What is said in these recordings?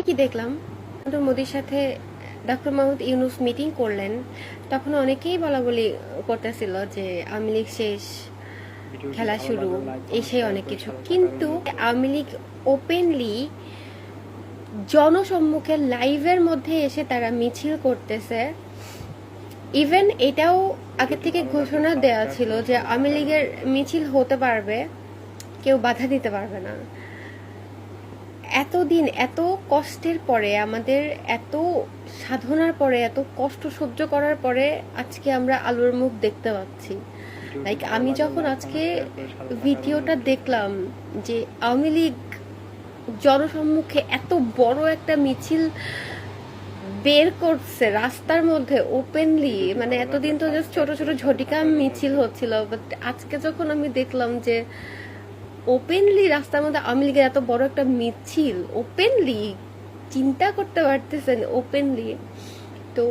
আমি কি দেখলাম, মোদির সাথে ডক্টর মোহাম্মদ ইউনূস মিটিং করলেন, তখন অনেকেই বলা বলি করতেছিল যে আওয়ামী লীগ শেষ, খেলা শুরু, এই সেই অনেক কিছু। কিন্তু আওয়ামী লীগ ওপেনলি জনসম্মুখে লাইভের মধ্যে এসে তারা মিছিল করতেছে। ইভেন এটাও আগে থেকে ঘোষণা দেওয়া ছিল যে আওয়ামী লীগের মিছিল হতে পারবে, কেউ বাধা দিতে পারবে না। এতদিন এত কষ্টের পরে, আমাদের এত সাধনার পরে, এত কষ্ট সহ্য করার পরে আজকে আমরা আলোর মুখ দেখতে পাচ্ছি। লাইক আমি যখন আজকে ভিডিওটা দেখলাম যে আওয়ামী লীগ জনসম্মুখে এত বড় একটা মিছিল বের করছে রাস্তার মধ্যে ওপেনলি, মানে এতদিন তো জাস্ট ছোট ছোট ঝটিকা মিছিল হচ্ছিল, বাট আজকে যখন আমি দেখলাম যে ওপেনলি রাস্তার মধ্যে আওয়ামী লীগের এত বড় একটা মিছিল ওপেনলি, চিন্তা করতে পারতেছেন, ওপেনলি। তো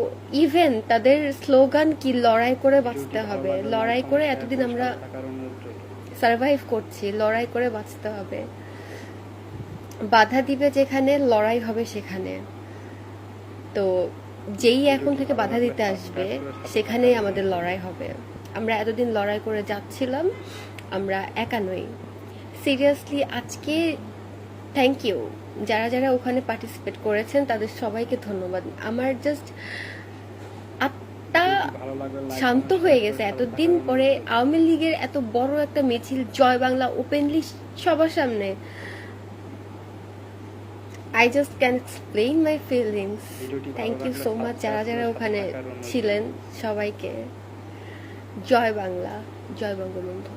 ইভেন তাদের স্লোগান কি, লড়াই করে বাঁচতে হবে, লড়াই করে এতদিন আমরা সার্ভাইভ করছি, লড়াই করে বাঁচতে হবে, বাধা দিবে যেখানে লড়াই হবে সেখানে। তো যেই এখন থেকে বাধা দিতে আসবে সেখানেই আমাদের লড়াই হবে। আমরা এতদিন লড়াই করে যাচ্ছিলাম, আমরা একা নই। সিরিয়াসলি আজকে থ্যাংক ইউ যারা যারা ওখানে পার্টিসিপেট করেছেন, তাদের সবাইকে ধন্যবাদ। আমার জাস্ট আত্মা শান্ত হয়ে গেছে এতদিন পরে আওয়ামী লীগের এত বড় একটা মিছিল, জয় বাংলা ওপেনলি সবার সামনে। I just can explain my feelings. Thank you so much যারা যারা ওখানে ছিলেন সবাইকে। জয় বাংলা, জয় বঙ্গবন্ধু।